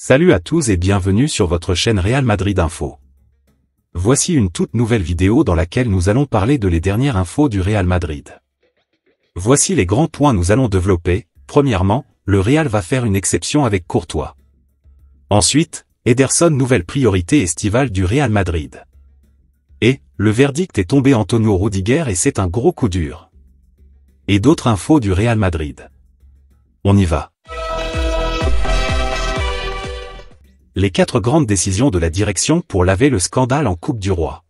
Salut à tous et bienvenue sur votre chaîne Real Madrid Info. Voici une toute nouvelle vidéo dans laquelle nous allons parler de les dernières infos du Real Madrid. Voici les grands points nous allons développer. Premièrement, le Real va faire une exception avec Courtois. Ensuite, Ederson nouvelle priorité estivale du Real Madrid. Et, le verdict est tombé Antonio Rudiger et c'est un gros coup dur. Et d'autres infos du Real Madrid. On y va. Les 4 grandes décisions de la direction pour laver le scandale en Coupe du Roi.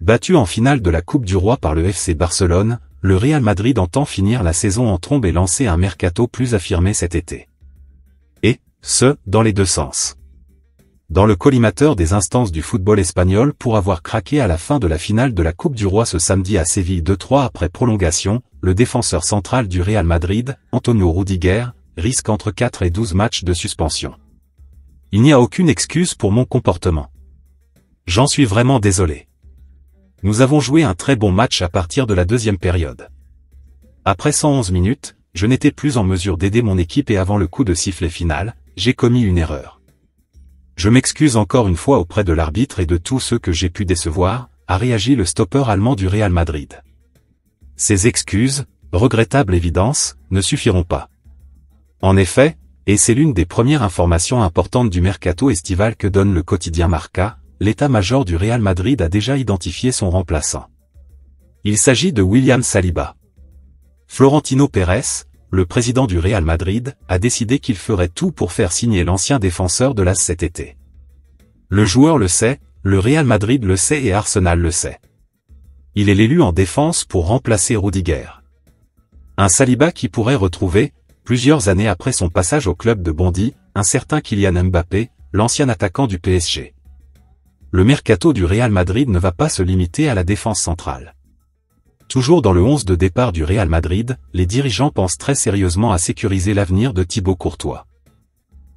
Battu en finale de la Coupe du Roi par le FC Barcelone, le Real Madrid entend finir la saison en trombe et lancer un mercato plus affirmé cet été. Et, ce, dans les deux sens. Dans le collimateur des instances du football espagnol pour avoir craqué à la fin de la finale de la Coupe du Roi ce samedi à Séville 2-3 après prolongation, le défenseur central du Real Madrid, Antonio Rudiger, risque entre 4 et 12 matchs de suspension. Il n'y a aucune excuse pour mon comportement. J'en suis vraiment désolé. Nous avons joué un très bon match à partir de la deuxième période. Après 111 minutes, je n'étais plus en mesure d'aider mon équipe et avant le coup de sifflet final, j'ai commis une erreur. Je m'excuse encore une fois auprès de l'arbitre et de tous ceux que j'ai pu décevoir, a réagi le stopper allemand du Real Madrid. Ces excuses, regrettable évidence, ne suffiront pas. En effet, et c'est l'une des premières informations importantes du mercato estival que donne le quotidien Marca, l'état-major du Real Madrid a déjà identifié son remplaçant. Il s'agit de William Saliba. Florentino Pérez, le président du Real Madrid, a décidé qu'il ferait tout pour faire signer l'ancien défenseur de l'AS cet été. Le joueur le sait, le Real Madrid le sait et Arsenal le sait. Il est l'élu en défense pour remplacer Rudiger. Un Saliba qui pourrait retrouver, plusieurs années après son passage au club de Bondy, un certain Kylian Mbappé, l'ancien attaquant du PSG. Le mercato du Real Madrid ne va pas se limiter à la défense centrale. Toujours dans le 11 de départ du Real Madrid, les dirigeants pensent très sérieusement à sécuriser l'avenir de Thibaut Courtois.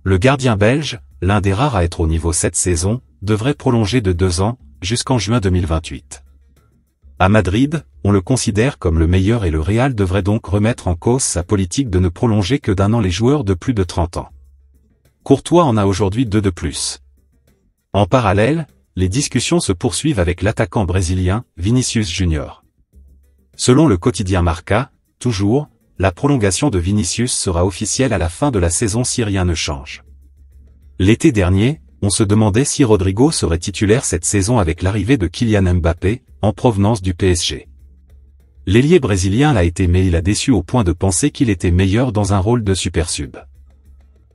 Le gardien belge, l'un des rares à être au niveau cette saison, devrait prolonger de 2 ans, jusqu'en juin 2028. À Madrid, on le considère comme le meilleur et le Real devrait donc remettre en cause sa politique de ne prolonger que d'1 an les joueurs de plus de 30 ans. Courtois en a aujourd'hui 2 de plus. En parallèle, les discussions se poursuivent avec l'attaquant brésilien, Vinicius Junior. Selon le quotidien Marca, toujours, la prolongation de Vinicius sera officielle à la fin de la saison si rien ne change. L'été dernier, on se demandait si Rodrigo serait titulaire cette saison avec l'arrivée de Kylian Mbappé, en provenance du PSG. L'ailier brésilien l'a été mais il a déçu au point de penser qu'il était meilleur dans un rôle de super sub.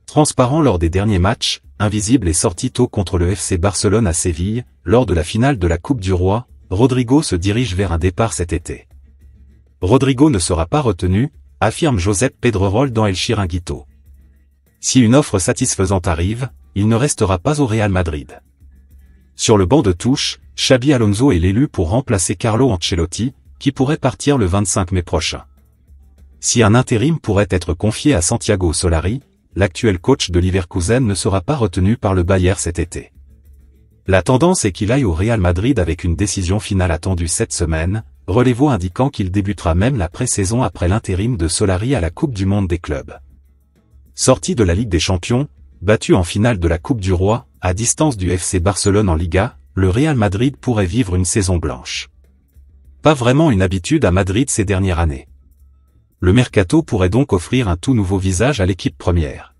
Transparent lors des derniers matchs, invisible et sorti tôt contre le FC Barcelone à Séville, lors de la finale de la Coupe du Roi, Rodrigo se dirige vers un départ cet été. Rodrigo ne sera pas retenu, affirme Josep Pedrerol dans El Chiringuito. Si une offre satisfaisante arrive, il ne restera pas au Real Madrid. Sur le banc de touche, Xabi Alonso est l'élu pour remplacer Carlo Ancelotti, qui pourrait partir le 25 mai prochain. Si un intérim pourrait être confié à Santiago Solari, l'actuel coach de Leverkusen ne sera pas retenu par le Bayern cet été. La tendance est qu'il aille au Real Madrid avec une décision finale attendue cette semaine, Relevo indiquant qu'il débutera même la pré-saison après l'intérim de Solari à la Coupe du Monde des clubs. Sorti de la Ligue des Champions, battu en finale de la Coupe du Roi, à distance du FC Barcelone en Liga, le Real Madrid pourrait vivre une saison blanche. Pas vraiment une habitude à Madrid ces dernières années. Le mercato pourrait donc offrir un tout nouveau visage à l'équipe première.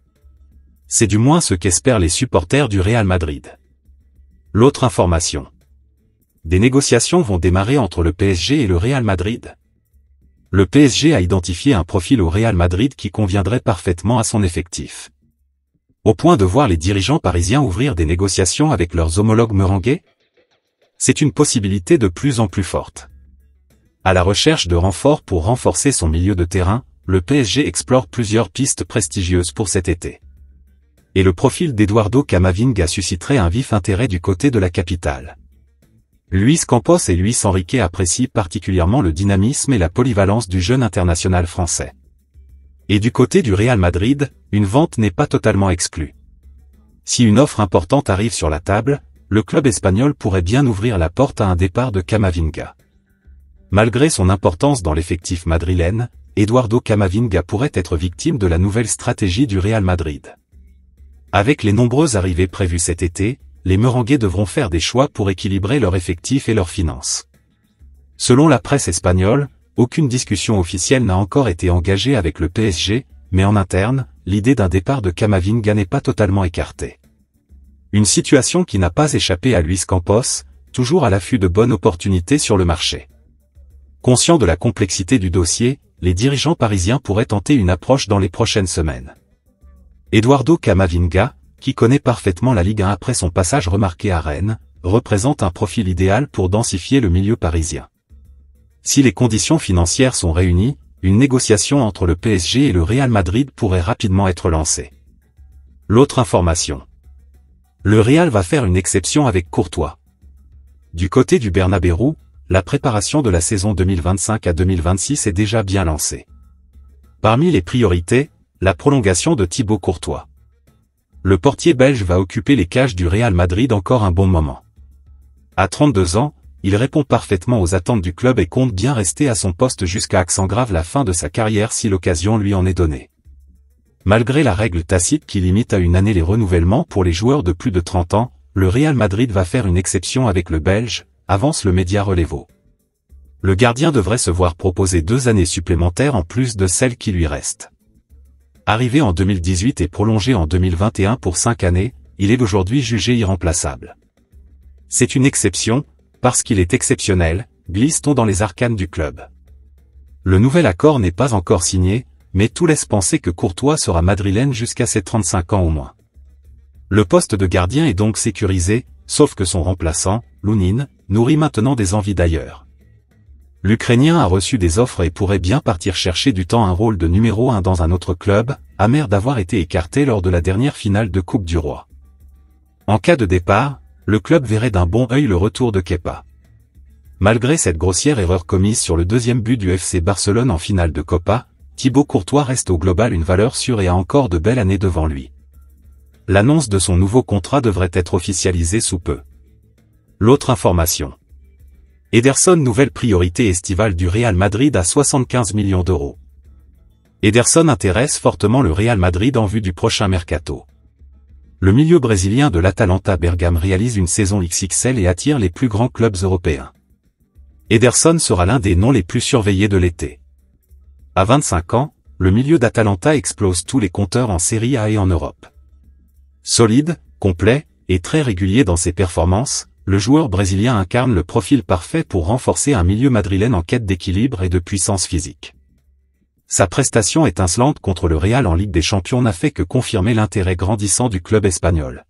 C'est du moins ce qu'espèrent les supporters du Real Madrid. L'autre information. Des négociations vont démarrer entre le PSG et le Real Madrid. Le PSG a identifié un profil au Real Madrid qui conviendrait parfaitement à son effectif. Au point de voir les dirigeants parisiens ouvrir des négociations avec leurs homologues merengues? C'est une possibilité de plus en plus forte. À la recherche de renforts pour renforcer son milieu de terrain, le PSG explore plusieurs pistes prestigieuses pour cet été. Et le profil d'Eduardo Camavinga susciterait un vif intérêt du côté de la capitale. Luis Campos et Luis Enrique apprécient particulièrement le dynamisme et la polyvalence du jeune international français. Et du côté du Real Madrid, une vente n'est pas totalement exclue. Si une offre importante arrive sur la table, le club espagnol pourrait bien ouvrir la porte à un départ de Camavinga. Malgré son importance dans l'effectif madrilène, Eduardo Camavinga pourrait être victime de la nouvelle stratégie du Real Madrid. Avec les nombreuses arrivées prévues cet été, les Merengues devront faire des choix pour équilibrer leur effectif et leurs finances. Selon la presse espagnole, aucune discussion officielle n'a encore été engagée avec le PSG, mais en interne, l'idée d'un départ de Camavinga n'est pas totalement écartée. Une situation qui n'a pas échappé à Luis Campos, toujours à l'affût de bonnes opportunités sur le marché. Conscients de la complexité du dossier, les dirigeants parisiens pourraient tenter une approche dans les prochaines semaines. Eduardo Camavinga, qui connaît parfaitement la Ligue 1 après son passage remarqué à Rennes, représente un profil idéal pour densifier le milieu parisien. Si les conditions financières sont réunies, une négociation entre le PSG et le Real Madrid pourrait rapidement être lancée. L'autre information. Le Real va faire une exception avec Courtois. Du côté du Bernabéu, la préparation de la saison 2025 à 2026 est déjà bien lancée. Parmi les priorités, la prolongation de Thibaut Courtois. Le portier belge va occuper les cages du Real Madrid encore un bon moment. À 32 ans, il répond parfaitement aux attentes du club et compte bien rester à son poste jusqu'à accent grave la fin de sa carrière si l'occasion lui en est donnée. Malgré la règle tacite qui limite à une année les renouvellements pour les joueurs de plus de 30 ans, le Real Madrid va faire une exception avec le Belge, avance le média Relevo. Le gardien devrait se voir proposer 2 années supplémentaires en plus de celles qui lui restent. Arrivé en 2018 et prolongé en 2021 pour 5 années, il est aujourd'hui jugé irremplaçable. C'est une exception, parce qu'il est exceptionnel, glisse-t-on dans les arcanes du club. Le nouvel accord n'est pas encore signé, mais tout laisse penser que Courtois sera madrilène jusqu'à ses 35 ans au moins. Le poste de gardien est donc sécurisé, sauf que son remplaçant, Lunin, nourrit maintenant des envies d'ailleurs. L'Ukrainien a reçu des offres et pourrait bien partir chercher du temps un rôle de numéro 1 dans un autre club, amer d'avoir été écarté lors de la dernière finale de Coupe du Roi. En cas de départ, le club verrait d'un bon œil le retour de Kepa. Malgré cette grossière erreur commise sur le deuxième but du FC Barcelone en finale de Copa, Thibaut Courtois reste au global une valeur sûre et a encore de belles années devant lui. L'annonce de son nouveau contrat devrait être officialisée sous peu. L'autre information. Ederson, nouvelle priorité estivale du Real Madrid à 75 millions d'euros. Ederson intéresse fortement le Real Madrid en vue du prochain mercato. Le milieu brésilien de l'Atalanta Bergame réalise une saison XXL et attire les plus grands clubs européens. Ederson sera l'un des noms les plus surveillés de l'été. À 25 ans, le milieu d'Atalanta explose tous les compteurs en Serie A et en Europe. Solide, complet, et très régulier dans ses performances, le joueur brésilien incarne le profil parfait pour renforcer un milieu madrilène en quête d'équilibre et de puissance physique. Sa prestation étincelante contre le Real en Ligue des Champions n'a fait que confirmer l'intérêt grandissant du club espagnol.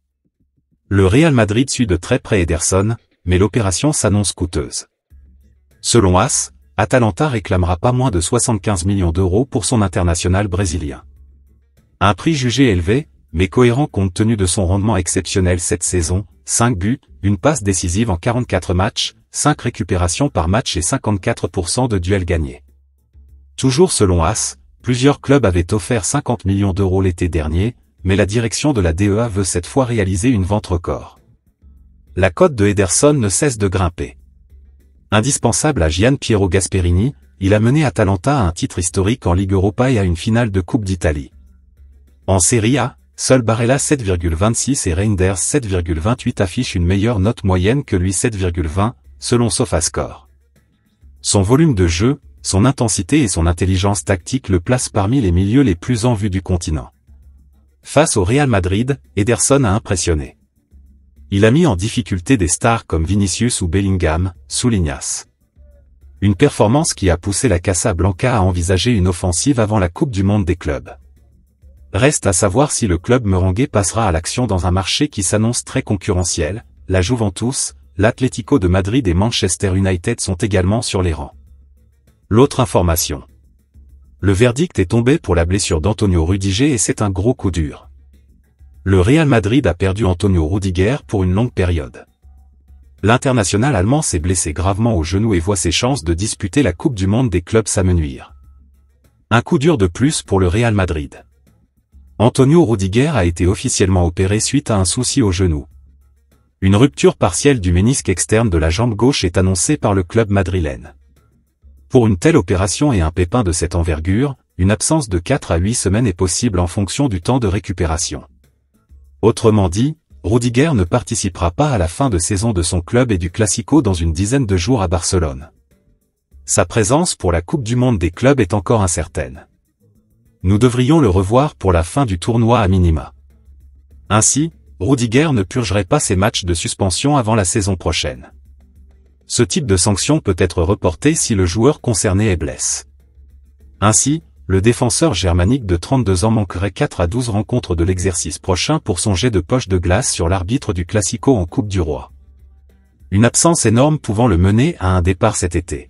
Le Real Madrid suit de très près Ederson, mais l'opération s'annonce coûteuse. Selon AS, Atalanta réclamera pas moins de 75 millions d'euros pour son international brésilien. Un prix jugé élevé, mais cohérent compte tenu de son rendement exceptionnel cette saison, 5 buts, une passe décisive en 44 matchs, 5 récupérations par match et 54% de duels gagnés. Toujours selon AS, plusieurs clubs avaient offert 50 millions d'euros l'été dernier, mais la direction de la DEA veut cette fois réaliser une vente record. La cote de Ederson ne cesse de grimper. Indispensable à Gian Piero Gasperini, il a mené Atalanta à un titre historique en Ligue Europa et à une finale de Coupe d'Italie. En Serie A, seul Barella 7,26 et Reinders 7,28 affichent une meilleure note moyenne que lui 7,20, selon SofaScore. Son volume de jeu, son intensité et son intelligence tactique le placent parmi les milieux les plus en vue du continent. Face au Real Madrid, Ederson a impressionné. Il a mis en difficulté des stars comme Vinicius ou Bellingham, souligne AS. Une performance qui a poussé la Casa Blanca à envisager une offensive avant la Coupe du Monde des clubs. Reste à savoir si le club merengue passera à l'action dans un marché qui s'annonce très concurrentiel. La Juventus, l'Atlético de Madrid et Manchester United sont également sur les rangs. L'autre information. Le verdict est tombé pour la blessure d'Antonio Rudiger et c'est un gros coup dur. Le Real Madrid a perdu Antonio Rudiger pour une longue période. L'international allemand s'est blessé gravement au genou et voit ses chances de disputer la Coupe du Monde des clubs s'amenuire. Un coup dur de plus pour le Real Madrid. Antonio Rudiger a été officiellement opéré suite à un souci au genou. Une rupture partielle du ménisque externe de la jambe gauche est annoncée par le club madrilène. Pour une telle opération et un pépin de cette envergure, une absence de 4 à 8 semaines est possible en fonction du temps de récupération. Autrement dit, Rudiger ne participera pas à la fin de saison de son club et du Classico dans une dizaine de jours à Barcelone. Sa présence pour la Coupe du Monde des clubs est encore incertaine. Nous devrions le revoir pour la fin du tournoi à minima. Ainsi, Rudiger ne purgerait pas ses matchs de suspension avant la saison prochaine. Ce type de sanction peut être reporté si le joueur concerné est blessé. Ainsi, le défenseur germanique de 32 ans manquerait 4 à 12 rencontres de l'exercice prochain pour son jet de poche de glace sur l'arbitre du Classico en Coupe du Roi. Une absence énorme pouvant le mener à un départ cet été.